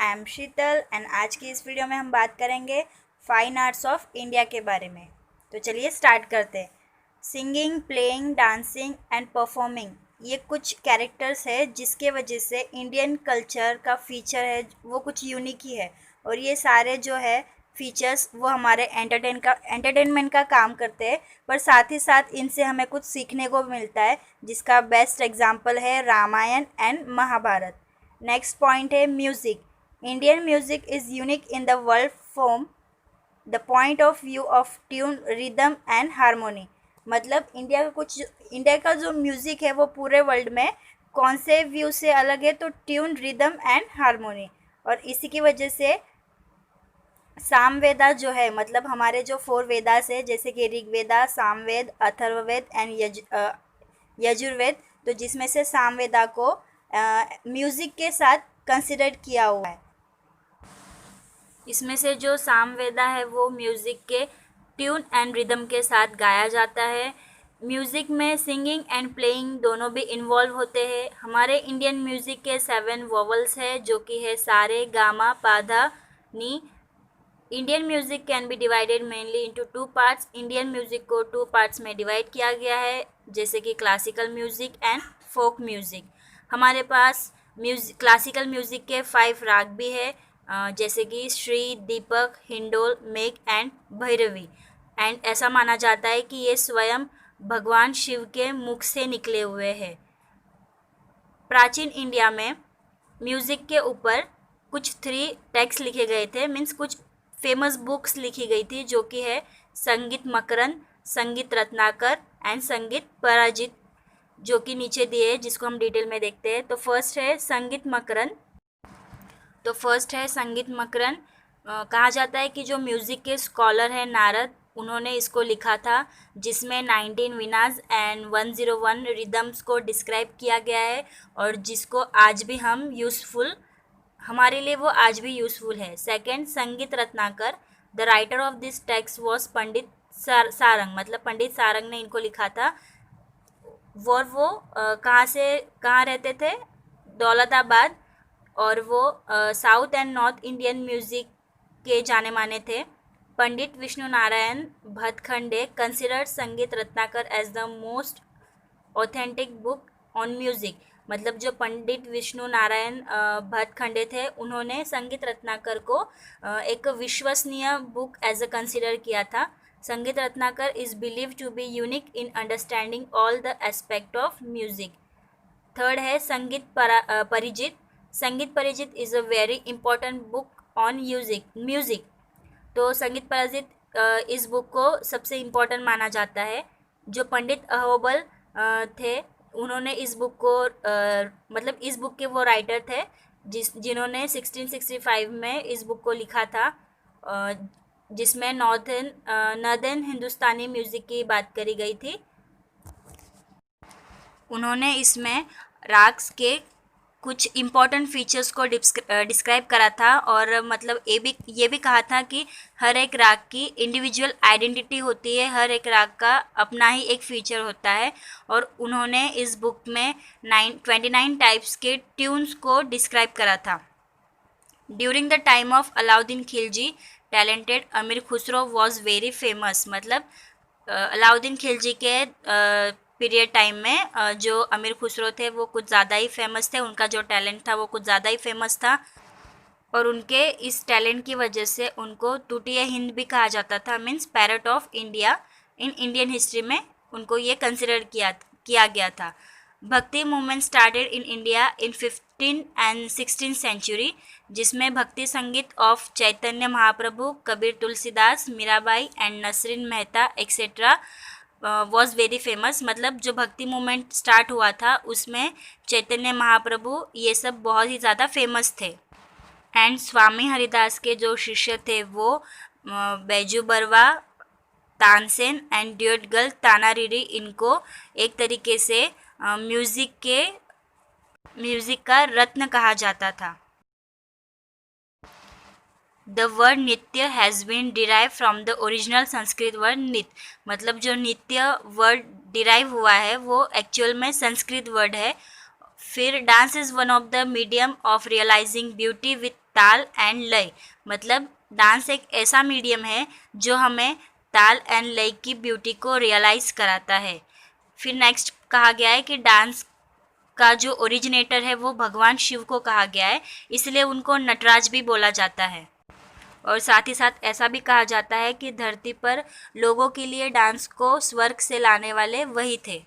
I am Sheetal and आज की इस वीडियो में हम बात करेंगे फाइन आर्ट्स ऑफ इंडिया के बारे में। तो चलिए स्टार्ट करते हैं। Singing, playing, dancing and performing, ये कुछ कैरेक्टर्स है जिसके वजह से इंडियन कल्चर का फीचर है वो कुछ यूनिक ही है। और ये सारे जो है फीचर्स वो हमारे एंटरटेनमेंट का काम करते हैं, पर साथ ही साथ इनसे हमें कुछ सीखने को मिलता है, जिसका बेस्ट एग्जाम्पल है Ramayana and Mahabharata. Next point है music. Indian music is unique in the world from the point of view of tune, rhythm and harmony. मतलब इंडिया का जो म्यूज़िक है वो पूरे वर्ल्ड में कौन से व्यू से अलग है, तो ट्यून, रिदम एंड हारमोनी। और इसी की वजह से सामवेदा जो है, मतलब हमारे जो 4 वेदास है जैसे कि ऋग्वेदा, सामवेद, अथर्ववेद एंड यजुर्वेद, तो जिसमें से सामवेदा को म्यूज़िक के साथ कंसिडर किया हुआ है। इसमें से जो सामवेदा है वो म्यूज़िक के ट्यून एंड रिदम के साथ गाया जाता है। म्यूज़िक में सिंगिंग एंड प्लेइंग दोनों भी इन्वॉल्व होते हैं। हमारे इंडियन म्यूज़िक के 7 वोवल्स है जो कि है सारे, गामा, पाधा, नी। Indian music can be divided mainly into 2 parts. Indian music को 2 पार्ट्स में डिवाइड किया गया है, जैसे कि classical music and folk music. हमारे पास क्लासिकल म्यूज़िक के 5 राग भी है, जैसे कि श्री, दीपक, हिंडोल, मेघ एंड भैरवी। एंड ऐसा माना जाता है कि ये स्वयं भगवान शिव के मुख से निकले हुए हैं। प्राचीन इंडिया में म्यूज़िक के ऊपर कुछ 3 टेक्स्ट लिखे गए थे, मीन्स कुछ फेमस बुक्स लिखी गई थी, जो कि है संगीत मकरंद, संगीत रत्नाकर एंड संगीत पराजित, जो कि नीचे दिए है, जिसको हम डिटेल में देखते हैं। तो फर्स्ट है संगीत मकरंद। कहा जाता है कि जो म्यूज़िक के स्कॉलर है नारद, उन्होंने इसको लिखा था, जिसमें 19 वीणास एंड 101 रिदम्स को डिस्क्राइब किया गया है, और जिसको आज भी हमारे लिए वो आज भी यूज़फुल है। Second, Sangeet Ratnakar. The writer of this text was Pandit Sarang, मतलब पंडित सारंग ने इनको लिखा था। वो कहाँ रहते थे? दौलताबाद। और वो South and North Indian music के जाने माने थे। Pandit Vishnu Narayan Bhatkhande considered Sangeet Ratnakar as the most authentic book on music. मतलब जो पंडित विष्णु नारायण भतखंडे थे, उन्होंने संगीत रत्नाकर को एक विश्वसनीय बुक एज अ कंसिडर किया था। Sangeet Ratnakar is believe to be unique in understanding all the aspect of music. Third है Sangeet Parichit. Sangeet Parichit is a very important book on music. तो संगीत परिचित इस बुक को सबसे इम्पोर्टेंट माना जाता है। जो पंडित अहोबल थे, उन्होंने इस बुक को मतलब इस बुक के वो राइटर थे जिन्होंने 1665 में इस बुक को लिखा था, जिसमें नॉर्दर्न हिंदुस्तानी म्यूज़िक की बात करी गई थी। उन्होंने इसमें राग्स के कुछ इम्पॉर्टेंट फीचर्स को डिस्क्राइब करा था, और मतलब ये भी कहा था कि हर एक राग की इंडिविजुअल आइडेंटिटी होती है, हर एक राग का अपना ही एक फीचर होता है। और उन्होंने इस बुक में 29 टाइप्स के ट्यून्स को डिस्क्राइब करा था। During the time of Alauddin Khilji, talented अमीर खुसरो वॉज वेरी फेमस। मतलब अलाउद्दीन खिलजी के पीरियड टाइम में जो अमीर खुसरो थे वो कुछ ज़्यादा ही फेमस थे, उनका जो टैलेंट था वो कुछ ज़्यादा ही फेमस था, और उनके इस टैलेंट की वजह से उनको टूटिया हिंद भी कहा जाता था, means parrot of India. In Indian history में उनको ये कंसिडर किया गया था। Bhakti movement started in India in 15 and 16 century, जिसमें Bhakti Sangeet of Chaitanya Mahaprabhu, Kabir Tulsidas, Meerabai and Nasrin Mehta etcetera was very famous. मतलब जो भक्ति मूवमेंट स्टार्ट हुआ था उसमें चैतन्य महाप्रभु ये सब बहुत ही ज़्यादा फेमस थे। एंड स्वामी हरिदास के जो शिष्य थे वो बैजू बरवा, तानसेन एंड ड्यूटगल तानारीरी, इनको एक तरीके से म्यूज़िक का रत्न कहा जाता था। The word nritya has been derive from the original Sanskrit word nit. मतलब जो नृत्य वर्ड डिराइव हुआ है वो एक्चुअल में संस्कृत वर्ड है। फिर dance is one of the medium of realising beauty with taal and laya, मतलब डांस एक ऐसा मीडियम है जो हमें ताल एंड लय की ब्यूटी को रियलाइज़ कराता है। फिर नेक्स्ट कहा गया है कि डांस का जो ओरिजिनेटर है वो भगवान शिव को कहा गया है, इसलिए उनको नटराज भी बोला जाता है। और साथ ही साथ ऐसा भी कहा जाता है कि धरती पर लोगों के लिए डांस को स्वर्ग से लाने वाले वही थे।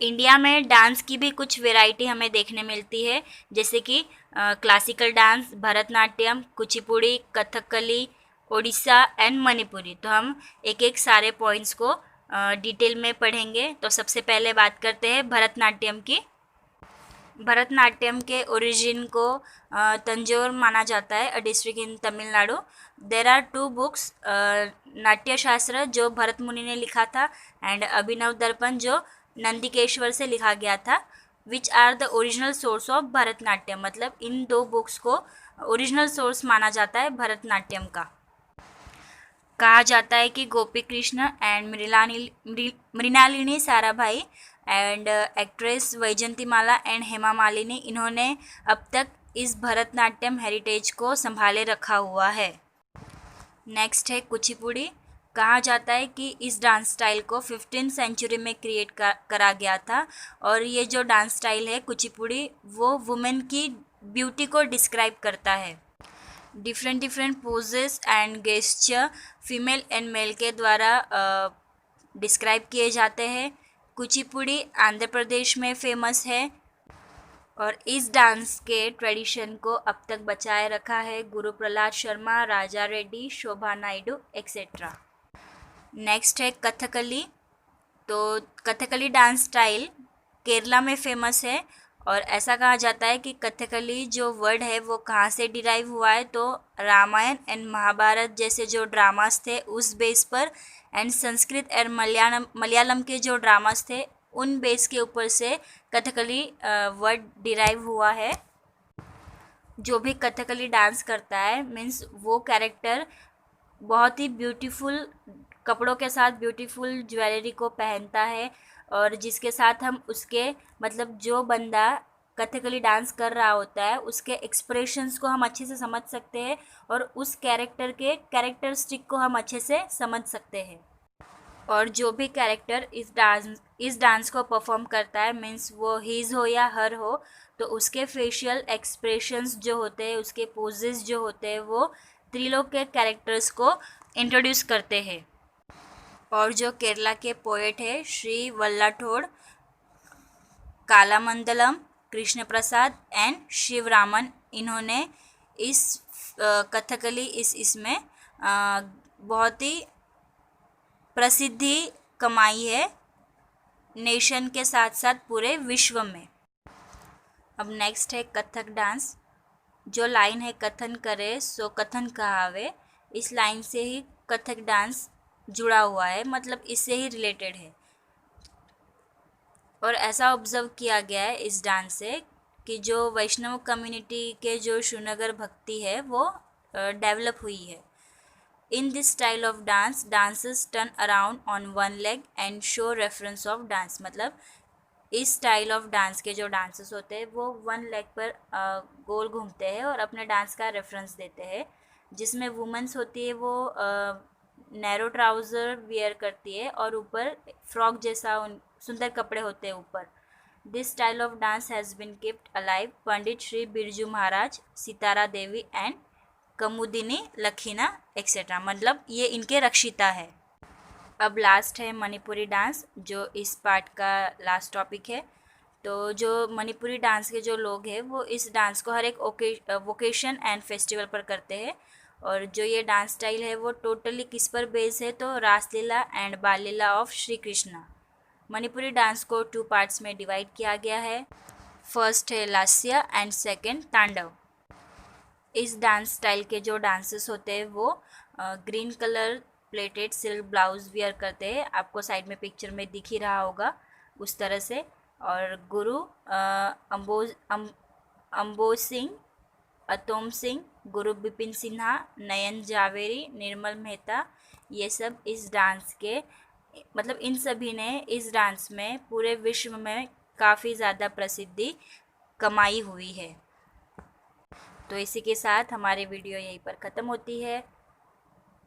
इंडिया में डांस की भी कुछ वैरायटी हमें देखने मिलती है, जैसे कि classical dance, Bharatanatyam, Kuchipudi, Kathakali, Odisha and Manipuri. तो हम एक एक सारे पॉइंट्स को डिटेल में पढ़ेंगे। तो सबसे पहले बात करते हैं भरतनाट्यम की। भरतनाट्यम के ओरिजिन को तंजौर माना जाता है, a district in Tamil Nadu. There are two books, Natyashastra जो भरत मुनि ने लिखा था एंड अभिनव दर्पण जो नंदिकेश्वर से लिखा गया था, which are the original source of Bharatanatyam. मतलब इन दो बुक्स को ओरिजिनल सोर्स माना जाता है भरतनाट्यम का। कहा जाता है कि Gopi Krishna and Mrinalini Sarabhai and actress Vyjayanthimala and Hema Malini, इन्होंने अब तक इस भरतनाट्यम हेरिटेज को संभाले रखा हुआ है। नेक्स्ट है कुचिपुड़ी। कहा जाता है कि इस डांस स्टाइल को 15th सेंचुरी में क्रिएट करा गया था, और ये जो डांस स्टाइल है कुचिपुड़ी वो वुमेन की ब्यूटी को डिस्क्राइब करता है। Different poses and gesture female and male के द्वारा डिस्क्राइब किए जाते हैं। कुचिपुड़ी आंध्र प्रदेश में फेमस है, और इस डांस के ट्रेडिशन को अब तक बचाए रखा है गुरु प्रहलाद शर्मा, राजा रेड्डी, शोभा नायडू एक्सेट्रा। नेक्स्ट है कथकली। तो कथकली डांस स्टाइल केरला में फेमस है, और ऐसा कहा जाता है कि कथकली जो वर्ड है वो कहाँ से डिराइव हुआ है, तो रामायण एंड महाभारत जैसे जो ड्रामास थे उस बेस पर, एंड संस्कृत और मलयालम के जो ड्रामास थे उन बेस के ऊपर से कथकली वर्ड डिराइव हुआ है। जो भी कथकली डांस करता है मीन्स वो कैरेक्टर बहुत ही ब्यूटीफुल कपड़ों के साथ ब्यूटीफुल ज्वेलरी को पहनता है, और जिसके साथ हम उसके मतलब जो बंदा कथकली डांस कर रहा होता है उसके एक्सप्रेशंस को हम अच्छे से समझ सकते हैं, और उस कैरेक्टर के कैरेक्टरिस्टिक को हम अच्छे से समझ सकते हैं। और जो भी कैरेक्टर इस डांस को परफॉर्म करता है मीन्स वो हीज हो या हर हो, तो उसके फेशियल एक्सप्रेशंस जो होते हैं, उसके पोजेस जो होते हैं, वो त्रिलोक के कैरेक्टर्स को इंट्रोड्यूस करते हैं। और जो केरला के पोएट है श्री वल्लाठोड़, कालामंडलम, कृष्ण प्रसाद एंड शिवरामन, इन्होंने इस कथकली इसमें बहुत ही प्रसिद्धि कमाई है नेशन के साथ साथ पूरे विश्व में। अब नेक्स्ट है कथक डांस। जो लाइन है कथन करे सो कथन कहावे, इस लाइन से ही कथक डांस जुड़ा हुआ है, मतलब इससे ही रिलेटेड है। और ऐसा ऑब्जर्व किया गया है इस डांस से कि जो वैष्णव कम्युनिटी के जो श्रीनगर भक्ति है वो डेवलप हुई है। In this style of dance dancers turn around on one leg and show reference of dance. मतलब इस स्टाइल ऑफ डांस के जो डांसर्स होते हैं वो वन लेग पर गोल घूमते हैं और अपने डांस का रेफरेंस देते हैं। जिसमें वुमेंस होती है वो नैरो ट्राउज़र वियर करती है और ऊपर फ्रॉक जैसा सुंदर कपड़े होते हैं ऊपर। This style of dance has been keeped alive Pandit Shri Birju Maharaj, Sitara Devi and Kumudini Lakhia etcetera. मतलब ये इनके रक्षिता है। अब लास्ट है मणिपुरी डांस, जो इस पार्ट का लास्ट टॉपिक है। तो जो मणिपुरी डांस के जो लोग हैं वो इस डांस को हर एक वोकेशन एंड फेस्टिवल पर करते हैं। और जो ये डांस स्टाइल है वो टोटली किस पर बेस्ड है, तो रासलीला एंड बाल लीला ऑफ श्री कृष्णा। मणिपुरी डांस को 2 पार्ट्स में डिवाइड किया गया है। फर्स्ट है लास्य एंड सेकेंड तांडव। इस डांस स्टाइल के जो डांसेस होते हैं वो green colour plated silk blouse wear करते हैं, आपको साइड में पिक्चर में दिख ही रहा होगा उस तरह से। और गुरु अम्बोज सिंह, अतोम सिंह, गुरु बिपिन सिन्हा, नयन जावेरी, निर्मल मेहता, ये सब इस डांस के मतलब इन सभी ने इस डांस में पूरे विश्व में काफ़ी ज़्यादा प्रसिद्धि कमाई हुई है। तो इसी के साथ हमारी वीडियो यहीं पर ख़त्म होती है।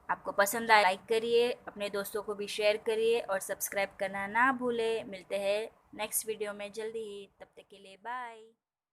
आपको पसंद आए लाइक करिए, अपने दोस्तों को भी शेयर करिए और सब्सक्राइब करना ना भूलें। मिलते हैं नेक्स्ट वीडियो में जल्दी ही, तब तक के लिए बाय।